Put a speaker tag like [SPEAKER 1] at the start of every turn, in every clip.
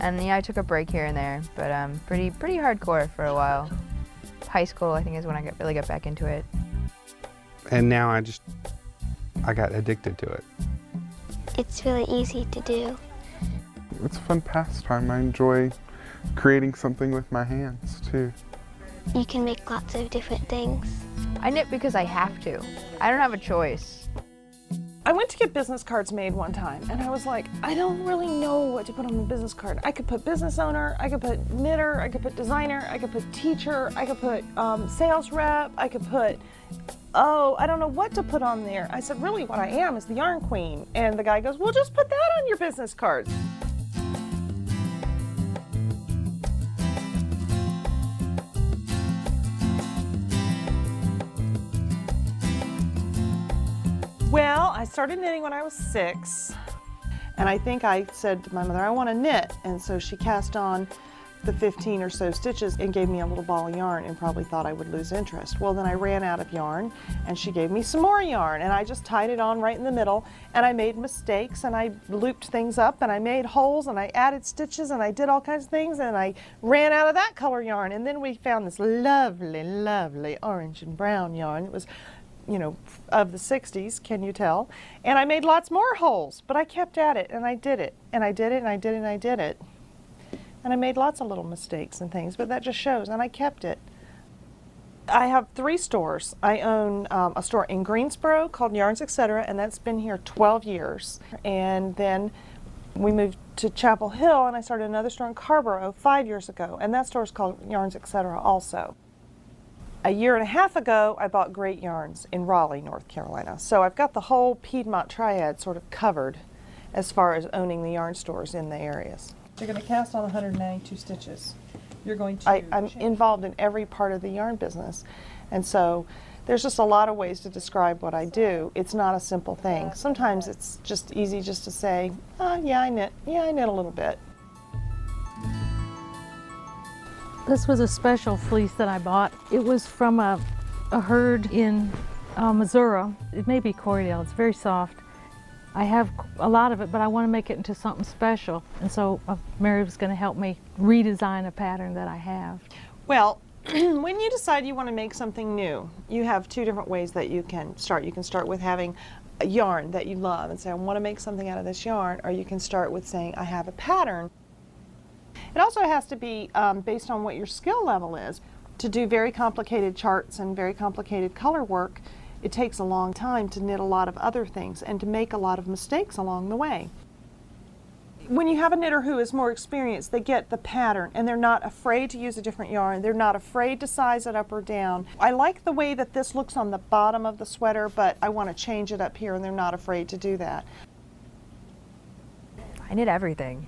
[SPEAKER 1] And yeah, I took a break here and there, but pretty hardcore for a while. High school, I think, is when I really got back into it.
[SPEAKER 2] And now I got addicted to it.
[SPEAKER 3] It's really easy to do.
[SPEAKER 4] It's a fun pastime. I enjoy creating something with my hands too.
[SPEAKER 3] You can make lots of different things.
[SPEAKER 1] I knit because I have to. I don't have a choice.
[SPEAKER 5] I went to get business cards made one time, and I was like, I don't really know what to put on the business card. I could put business owner, I could put knitter, I could put designer, I could put teacher, I could put sales rep, I could put, oh, I don't know what to put on there. I said, really what I am is the yarn queen. And the guy goes, well, just put that on your business card. Well, I started knitting when I was 6, and I think I said to my mother, I want to knit, and so she cast on the 15 or so stitches and gave me a little ball of yarn and probably thought I would lose interest. Well, then I ran out of yarn, and she gave me some more yarn, and I just tied it on right in the middle, and I made mistakes, and I looped things up, and I made holes, and I added stitches, and I did all kinds of things, and I ran out of that color yarn, and then we found this lovely, lovely orange and brown yarn. It was, you know, of the 60s, can you tell? And I made lots more holes, but I kept at it, and I did it, and I did it, and I did it, and I did it. And I made lots of little mistakes and things, but that just shows, and I kept it. I have 3 stores. I own a store in Greensboro called Yarns Etc., and that's been here 12 years. And then we moved to Chapel Hill, and I started another store in Carborough 5 years ago, and that store is called Yarns Etc. also. A year and a half ago, I bought Great Yarns in Raleigh, North Carolina. So I've got the whole Piedmont triad sort of covered as far as owning the yarn stores in the areas. You're going to cast on 192 stitches. You're going to I'm involved in every part of the yarn business. And so there's just a lot of ways to describe what I do. It's not a simple thing. Sometimes it's just easy just to say, oh, yeah, I knit. Yeah, I knit a little bit.
[SPEAKER 6] This was a special fleece that I bought. It was from a herd in Missouri. It may be Corriedale. It's very soft. I have a lot of it, but I want to make it into something special. And so Mary was going to help me redesign a pattern that I have.
[SPEAKER 5] Well, when you decide you want to make something new, you have 2 different ways that you can start. You can start with having a yarn that you love and say, I want to make something out of this yarn, or you can start with saying, I have a pattern. It also has to be based on what your skill level is. To do very complicated charts and very complicated color work, it takes a long time to knit a lot of other things and to make a lot of mistakes along the way. When you have a knitter who is more experienced, they get the pattern and they're not afraid to use a different yarn. They're not afraid to size it up or down. I like the way that this looks on the bottom of the sweater, but I want to change it up here, and they're not afraid to do that.
[SPEAKER 1] I knit everything.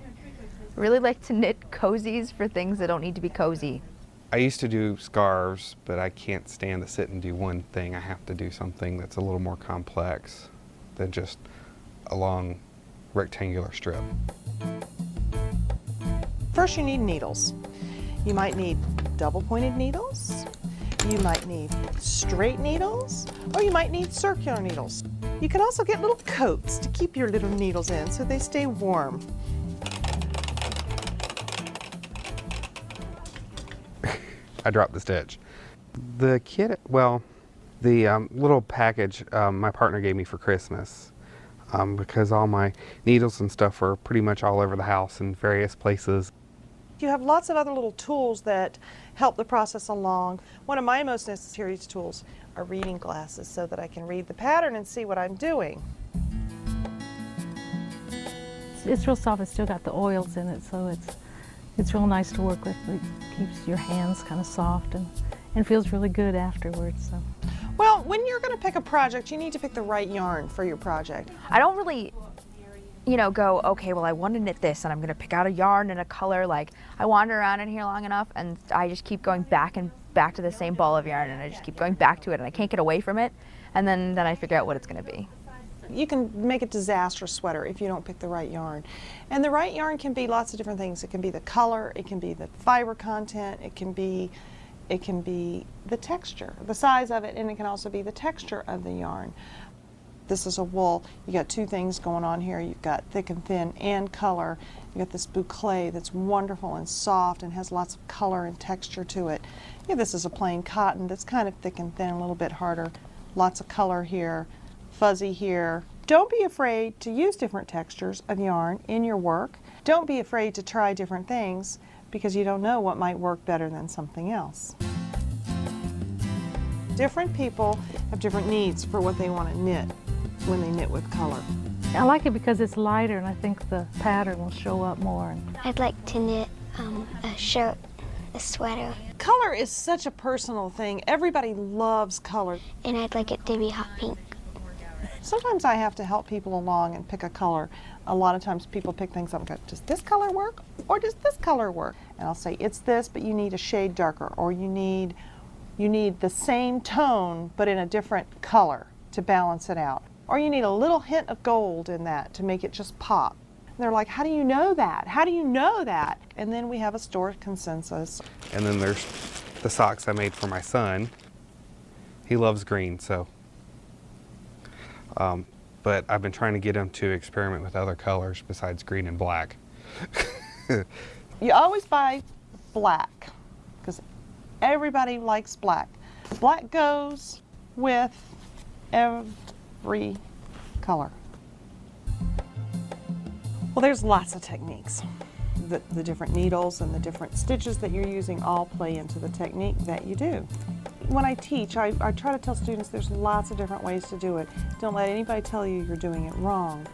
[SPEAKER 1] I really like to knit cozies for things that don't need to be cozy.
[SPEAKER 2] I used to do scarves, but I can't stand to sit and do one thing. I have to do something that's a little more complex than just a long rectangular strip.
[SPEAKER 5] First, you need needles. You might need double-pointed needles, you might need straight needles, or you might need circular needles. You can also get little coats to keep your little needles in so they stay warm.
[SPEAKER 2] I dropped the stitch. The kit, well, the little package my partner gave me for Christmas, because all my needles and stuff are pretty much all over the house in various places.
[SPEAKER 5] You have lots of other little tools that help the process along. One of my most necessary tools are reading glasses so that I can read the pattern and see what I'm doing.
[SPEAKER 6] It's real soft. It's still got the oils in it, so it's real nice to work with. It keeps your hands kind of soft and feels really good afterwards. So.
[SPEAKER 5] Well, when you're going to pick a project, you need to pick the right yarn for your project.
[SPEAKER 1] I don't really, go, okay, well, I want to knit this, and I'm going to pick out a yarn and a color. Like, I wander around in here long enough, and I just keep going back and back to the same ball of yarn, and I just keep going back to it, and I can't get away from it, and then I figure out what it's going to be.
[SPEAKER 5] You can make a disaster sweater if you don't pick the right yarn. And the right yarn can be lots of different things. It can be the color, it can be the fiber content, it can be the texture, the size of it, and it can also be the texture of the yarn. This is a wool. You got two things going on here. You've got thick and thin and color. You got this boucle that's wonderful and soft and has lots of color and texture to it. Yeah, this is a plain cotton that's kind of thick and thin, a little bit harder. Lots of color here, fuzzy here. Don't be afraid to use different textures of yarn in your work. Don't be afraid to try different things because you don't know what might work better than something else. Different people have different needs for what they want to knit when they knit with color.
[SPEAKER 6] I like it because it's lighter and I think the pattern will show up more.
[SPEAKER 3] I'd like to knit a shirt, a sweater,
[SPEAKER 5] Color is such a personal thing. Everybody loves color.
[SPEAKER 3] and I'd like it to be hot pink.
[SPEAKER 5] Sometimes I have to help people along and pick a color. A lot of times people pick things up and go, does this color work or does this color work? And I'll say, it's this, but you need a shade darker, or you need the same tone but in a different color to balance it out. Or you need a little hint of gold in that to make it just pop. And they're like, how do you know that? How do you know that? And then we have a store consensus.
[SPEAKER 2] And then there's the socks I made for my son. He loves green, so. But I've been trying to get him to experiment with other colors besides green and black.
[SPEAKER 5] You always buy black because everybody likes black. Black goes with every color. Well, there's lots of techniques. The different needles and the different stitches that you're using all play into the technique that you do. When I teach, I try to tell students there's lots of different ways to do it. Don't let anybody tell you you're doing it wrong.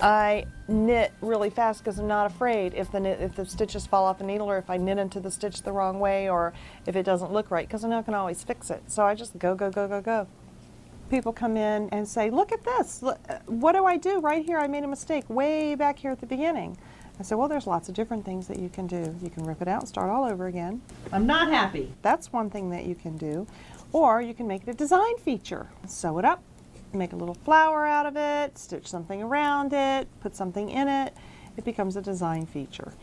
[SPEAKER 5] I knit really fast because I'm not afraid if the stitches fall off the needle, or if I knit into the stitch the wrong way, or if it doesn't look right, because I know I can always fix it. So I just go, go, go, go, go. People come in and say, look at this. Look, what do I do? Right here I made a mistake way back here at the beginning. I said, well, there's lots of different things that you can do. You can rip it out and start all over again. I'm not happy. That's one thing that you can do. Or you can make it a design feature. Sew it up, make a little flower out of it, stitch something around it, put something in it. It becomes a design feature.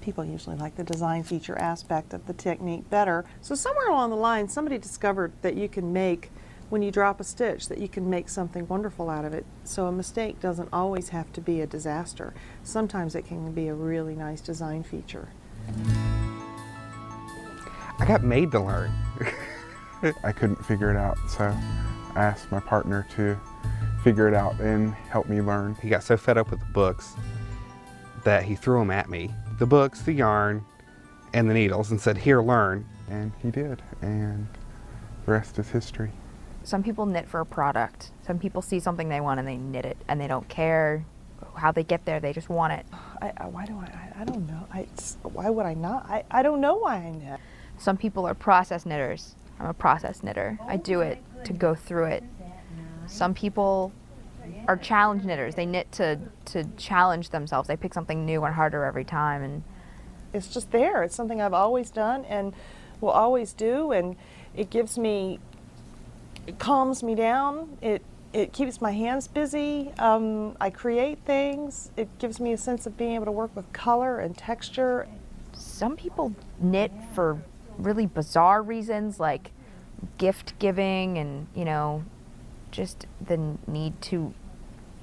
[SPEAKER 5] People usually like the design feature aspect of the technique better. So somewhere along the line, somebody discovered that you can make, when you drop a stitch, that you can make something wonderful out of it. So a mistake doesn't always have to be a disaster. Sometimes it can be a really nice design feature.
[SPEAKER 2] I got made to learn.
[SPEAKER 4] I couldn't figure it out, so I asked my partner to figure it out and help me learn.
[SPEAKER 2] He got so fed up with the books that he threw them at me. The books, the yarn, and the needles, and said, here, learn.
[SPEAKER 4] And he did, and the rest is history.
[SPEAKER 1] Some people knit for a product. Some people see something they want and they knit it, and they don't care how they get there. They just want it.
[SPEAKER 5] I don't know. Why would I not? I don't know why I knit.
[SPEAKER 1] Some people are process knitters. I'm a process knitter. I do it to go through it. Some people are challenge knitters. They knit to challenge themselves. They pick something new and harder every time. And
[SPEAKER 5] It's just there. It's something I've always done and will always do, and it calms me down. It keeps my hands busy. I create things. It gives me a sense of being able to work with color and texture.
[SPEAKER 1] some people knit for really bizarre reasons, like gift giving and, you know, just the need to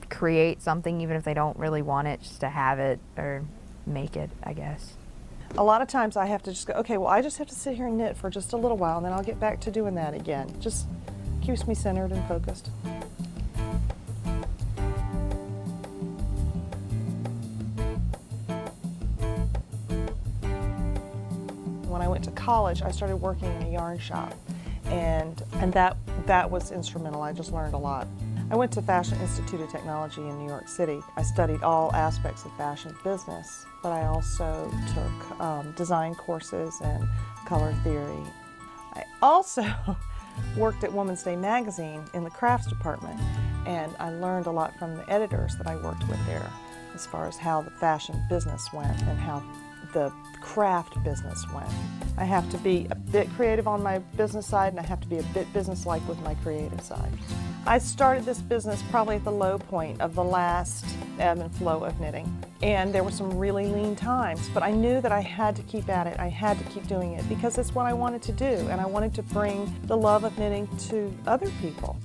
[SPEAKER 1] create something even if they don't really want it, just to have it or make it, I guess.
[SPEAKER 5] A lot of times I have to just go, okay, well, I just have to sit here and knit for just a little while, and then I'll get back to doing that again. Just keeps me centered and focused. When I went to college, I started working in a yarn shop, and that was instrumental. I just learned a lot. I went to Fashion Institute of Technology in New York City. I studied all aspects of fashion business, but I also took design courses and color theory. I also worked at Woman's Day magazine in the crafts department, and I learned a lot from the editors that I worked with there as far as how the fashion business went and how the craft business went. I have to be a bit creative on my business side, and I have to be a bit business-like with my creative side. I started this business probably at the low point of the last ebb and flow of knitting, and there were some really lean times, but I knew that I had to keep at it. I had to keep doing it because it's what I wanted to do, and I wanted to bring the love of knitting to other people.